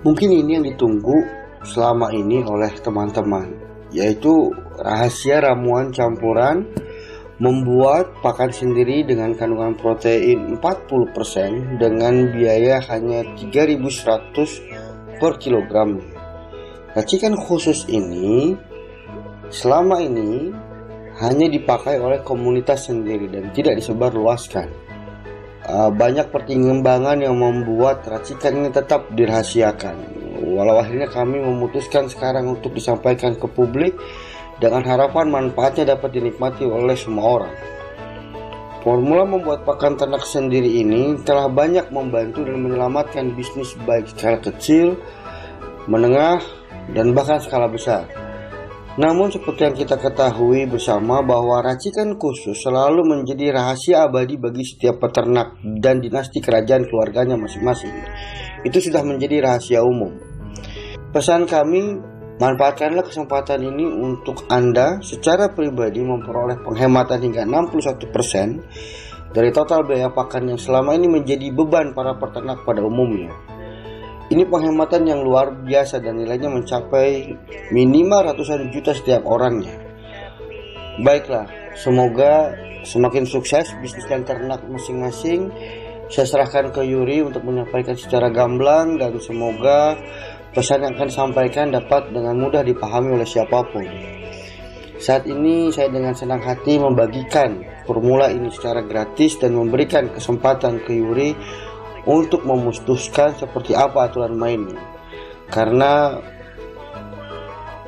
Mungkin ini yang ditunggu selama ini oleh teman-teman, yaitu rahasia ramuan campuran membuat pakan sendiri dengan kandungan protein 40% dengan biaya hanya 3.100 per kilogram. Racikan khusus ini selama ini hanya dipakai oleh komunitas sendiri dan tidak disebarluaskan. Banyak pertimbangan yang membuat racikan ini tetap dirahasiakan. Walau akhirnya kami memutuskan sekarang untuk disampaikan ke publik dengan harapan manfaatnya dapat dinikmati oleh semua orang. Formula membuat pakan ternak sendiri ini telah banyak membantu dan menyelamatkan bisnis baik skala kecil, menengah, dan bahkan skala besar. Namun seperti yang kita ketahui bersama bahwa racikan khusus selalu menjadi rahasia abadi bagi setiap peternak dan dinasti kerajaan keluarganya masing-masing. Itu sudah menjadi rahasia umum. Pesan kami, manfaatkanlah kesempatan ini untuk Anda secara pribadi memperoleh penghematan hingga 61% dari total biaya pakan yang selama ini menjadi beban para peternak pada umumnya. Ini penghematan yang luar biasa dan nilainya mencapai minimal ratusan juta setiap orangnya. Baiklah, semoga semakin sukses bisnis dan ternak masing-masing. Saya serahkan ke Yuri untuk menyampaikan secara gamblang dan semoga pesan yang akan disampaikan dapat dengan mudah dipahami oleh siapapun. Saat ini saya dengan senang hati membagikan formula ini secara gratis dan memberikan kesempatan ke Yuri untuk memutuskan seperti apa aturan mainnya. Karena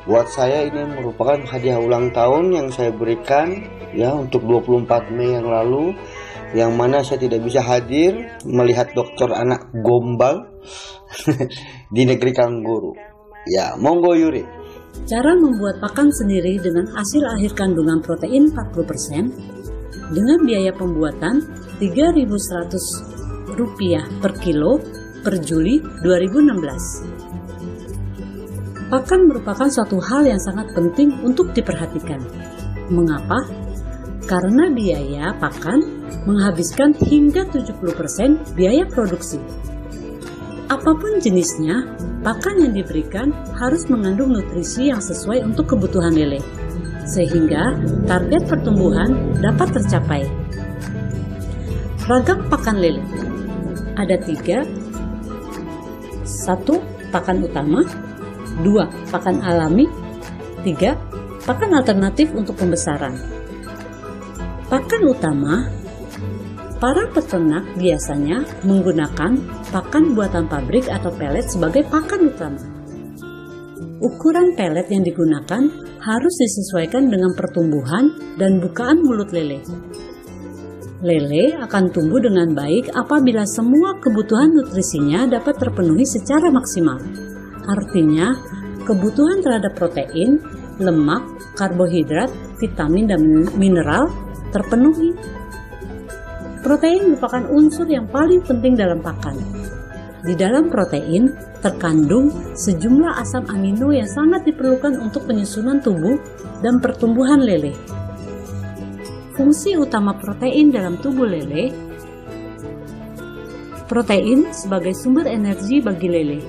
buat saya ini merupakan hadiah ulang tahun yang saya berikan ya untuk 24 Mei yang lalu, yang mana saya tidak bisa hadir melihat dokter anak gombal di negeri kangguru. Ya, monggo Yuri. Cara membuat pakan sendiri dengan hasil akhir kandungan protein 40% dengan biaya pembuatan Rp3.100 per kilo per Juli 2016. Pakan merupakan suatu hal yang sangat penting untuk diperhatikan. Mengapa? Karena biaya pakan menghabiskan hingga 70% biaya produksi. Apapun jenisnya, pakan yang diberikan harus mengandung nutrisi yang sesuai untuk kebutuhan lele, sehingga target pertumbuhan dapat tercapai. Ragam pakan lele ada 3. 1. Pakan utama. 2. Pakan alami. 3. Pakan alternatif untuk pembesaran. Pakan utama, para peternak biasanya menggunakan pakan buatan pabrik atau pelet sebagai pakan utama. Ukuran pelet yang digunakan harus disesuaikan dengan pertumbuhan dan bukaan mulut lele. Lele akan tumbuh dengan baik apabila semua kebutuhan nutrisinya dapat terpenuhi secara maksimal. Artinya, kebutuhan terhadap protein, lemak, karbohidrat, vitamin, dan mineral terpenuhi. Protein merupakan unsur yang paling penting dalam pakan. Di dalam protein terkandung sejumlah asam amino yang sangat diperlukan untuk penyusunan tubuh dan pertumbuhan lele. Fungsi utama protein dalam tubuh lele. Protein sebagai sumber energi bagi lele.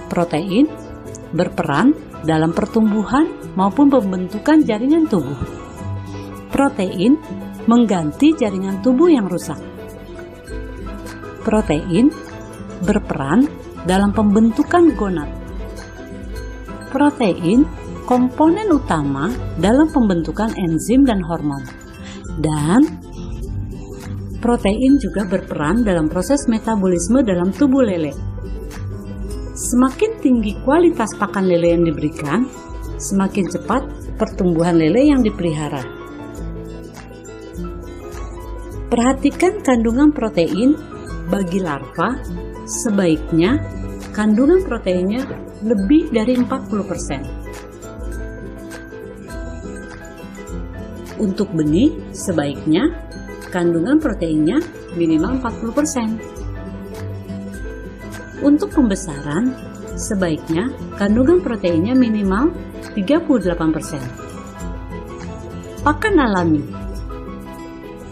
Protein berperan dalam pertumbuhan maupun pembentukan jaringan tubuh. Protein mengganti jaringan tubuh yang rusak. Protein berperan dalam pembentukan gonad. Protein komponen utama dalam pembentukan enzim dan hormon. Dan protein juga berperan dalam proses metabolisme dalam tubuh lele. Semakin tinggi kualitas pakan lele yang diberikan, semakin cepat pertumbuhan lele yang dipelihara. Perhatikan kandungan protein bagi larva. Sebaiknya kandungan proteinnya lebih dari 40%. Untuk benih, sebaiknya kandungan proteinnya minimal 40%. Untuk pembesaran, sebaiknya kandungan proteinnya minimal 38%. Pakan alami.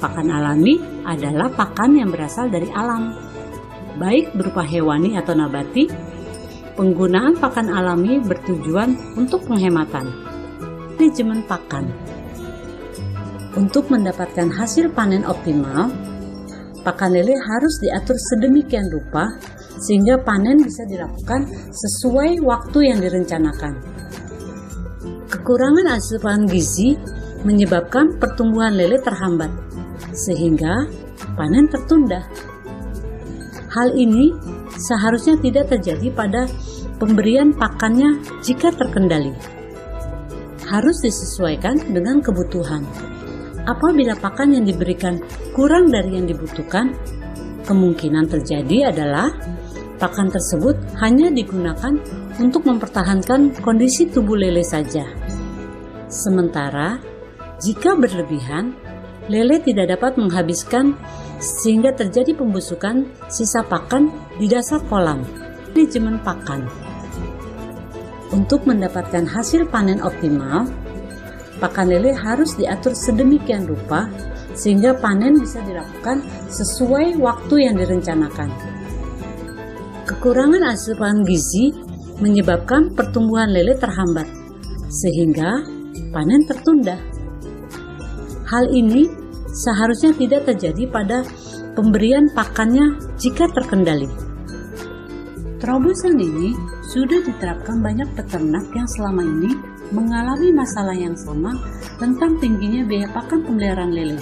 Pakan alami adalah pakan yang berasal dari alam, baik berupa hewani atau nabati, Penggunaan pakan alami bertujuan untuk penghematan. Manajemen pakan. Untuk mendapatkan hasil panen optimal, pakan lele harus diatur sedemikian rupa sehingga panen bisa dilakukan sesuai waktu yang direncanakan. Kekurangan asupan gizi menyebabkan pertumbuhan lele terhambat, sehingga panen tertunda. Hal ini seharusnya tidak terjadi pada pemberian pakannya jika terkendali. Harus disesuaikan dengan kebutuhan. Apabila pakan yang diberikan kurang dari yang dibutuhkan, kemungkinan terjadi adalah pakan tersebut hanya digunakan untuk mempertahankan kondisi tubuh lele saja. Sementara, jika berlebihan, lele tidak dapat menghabiskan sehingga terjadi pembusukan sisa pakan di dasar kolam. Manajemen pakan. Untuk mendapatkan hasil panen optimal, pakan lele harus diatur sedemikian rupa sehingga panen bisa dilakukan sesuai waktu yang direncanakan. Kekurangan asupan gizi menyebabkan pertumbuhan lele terhambat, sehingga panen tertunda. Hal ini seharusnya tidak terjadi pada pemberian pakannya jika terkendali. Terobosan ini sudah diterapkan banyak peternak yang selama ini mengalami masalah yang sama tentang tingginya biaya pakan pemeliharaan lele.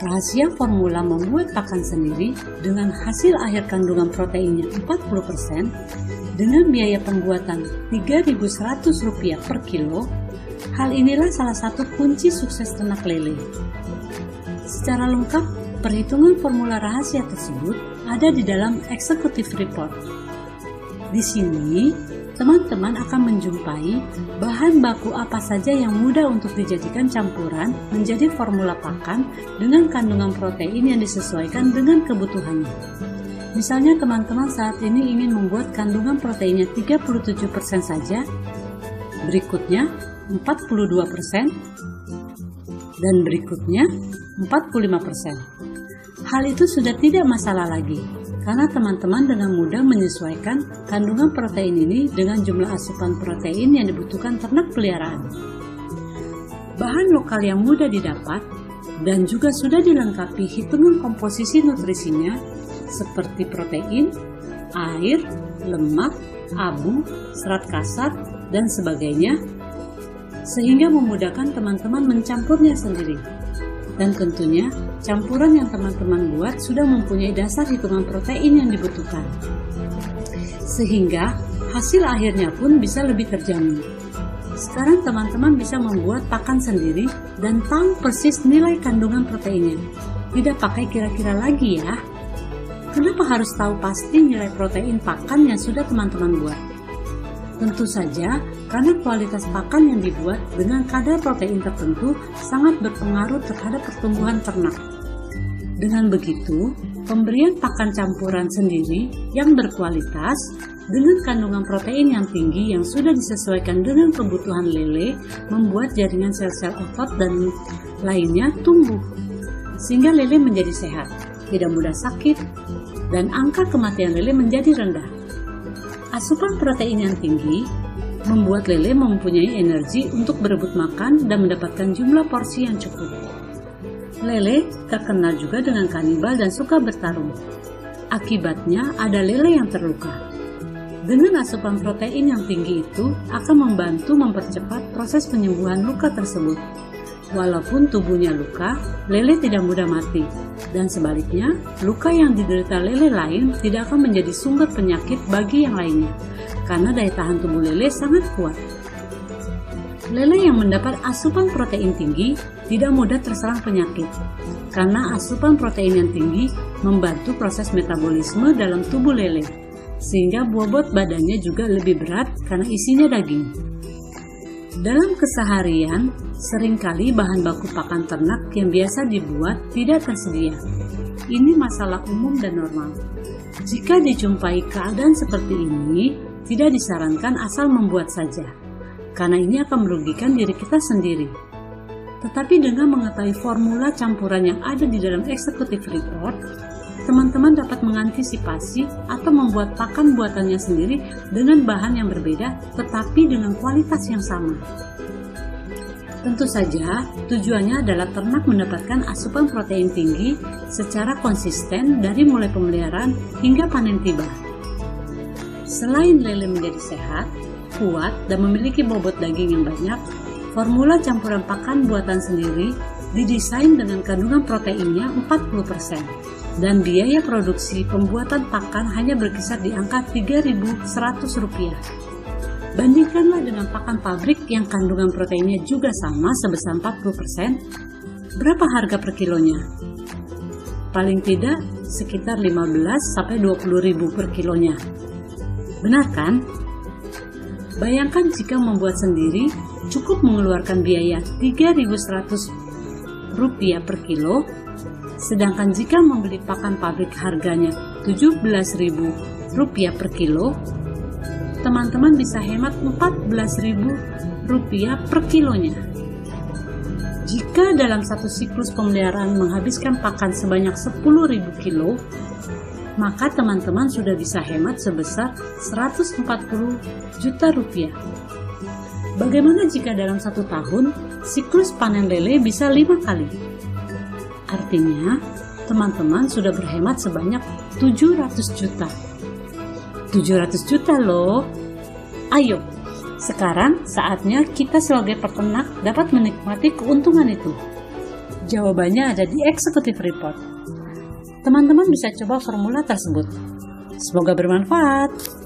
Rahasia formula membuat pakan sendiri dengan hasil akhir kandungan proteinnya 40% dengan biaya pembuatan Rp3.100 per kilo. Hal inilah salah satu kunci sukses ternak lele. Secara lengkap, perhitungan formula rahasia tersebut ada di dalam Executive Report. Di sini, teman-teman akan menjumpai bahan baku apa saja yang mudah untuk dijadikan campuran menjadi formula pakan dengan kandungan protein yang disesuaikan dengan kebutuhannya. Misalnya teman-teman saat ini ingin membuat kandungan proteinnya 37% saja, berikutnya 42%, dan berikutnya 45%. Hal itu sudah tidak masalah lagi, karena teman-teman dengan mudah menyesuaikan kandungan protein ini dengan jumlah asupan protein yang dibutuhkan ternak peliharaan. Bahan lokal yang mudah didapat dan juga sudah dilengkapi hitungan komposisi nutrisinya seperti protein, air, lemak, abu, serat kasar, dan sebagainya, sehingga memudahkan teman-teman mencampurnya sendiri. Dan tentunya, campuran yang teman-teman buat sudah mempunyai dasar hitungan protein yang dibutuhkan. Sehingga, hasil akhirnya pun bisa lebih terjamin. Sekarang teman-teman bisa membuat pakan sendiri dan tahu persis nilai kandungan proteinnya. Tidak pakai kira-kira lagi ya. Kenapa harus tahu pasti nilai protein pakan yang sudah teman-teman buat? Tentu saja, karena kualitas pakan yang dibuat dengan kadar protein tertentu sangat berpengaruh terhadap pertumbuhan ternak. Dengan begitu, pemberian pakan campuran sendiri yang berkualitas dengan kandungan protein yang tinggi yang sudah disesuaikan dengan kebutuhan lele membuat jaringan sel-sel otot dan lainnya tumbuh, sehingga lele menjadi sehat, tidak mudah sakit, dan angka kematian lele menjadi rendah. Asupan protein yang tinggi membuat lele mempunyai energi untuk berebut makan dan mendapatkan jumlah porsi yang cukup. Lele terkenal juga dengan kanibal dan suka bertarung. Akibatnya ada lele yang terluka. Dengan asupan protein yang tinggi itu akan membantu mempercepat proses penyembuhan luka tersebut. Walaupun tubuhnya luka, lele tidak mudah mati. Dan sebaliknya, luka yang diderita lele lain tidak akan menjadi sumber penyakit bagi yang lainnya, karena daya tahan tubuh lele sangat kuat. Lele yang mendapat asupan protein tinggi tidak mudah terserang penyakit, karena asupan protein yang tinggi membantu proses metabolisme dalam tubuh lele, sehingga bobot badannya juga lebih berat karena isinya daging. Dalam keseharian, seringkali bahan baku pakan ternak yang biasa dibuat tidak tersedia. Ini masalah umum dan normal. Jika dijumpai keadaan seperti ini, tidak disarankan asal membuat saja, karena ini akan merugikan diri kita sendiri. Tetapi dengan mengetahui formula campuran yang ada di dalam Executive Report, teman-teman dapat mengantisipasi atau membuat pakan buatannya sendiri dengan bahan yang berbeda tetapi dengan kualitas yang sama. Tentu saja, tujuannya adalah ternak mendapatkan asupan protein tinggi secara konsisten dari mulai pemeliharaan hingga panen tiba. Selain lele menjadi sehat, kuat, dan memiliki bobot daging yang banyak, formula campuran pakan buatan sendiri didesain dengan kandungan proteinnya 40% dan biaya produksi pembuatan pakan hanya berkisar di angka Rp3.100. Bandingkanlah dengan pakan pabrik yang kandungan proteinnya juga sama sebesar 40%, berapa harga per kilonya? Paling tidak sekitar 15-20 ribu per kilonya. Benar kan? Bayangkan jika membuat sendiri cukup mengeluarkan biaya Rp3.100 per kilo, sedangkan jika membeli pakan pabrik harganya Rp17.000 per kilo, teman-teman bisa hemat Rp14.000 per kilonya. Jika dalam satu siklus pemeliharaan menghabiskan pakan sebanyak 10.000 kilo, maka teman-teman sudah bisa hemat sebesar Rp140 juta. Bagaimana jika dalam satu tahun siklus panen lele bisa 5 kali? Artinya, teman-teman sudah berhemat sebanyak 700 juta. 700 juta loh. Ayo, sekarang saatnya kita sebagai peternak dapat menikmati keuntungan itu. Jawabannya ada di Executive Report. Teman-teman bisa coba formula tersebut. Semoga bermanfaat.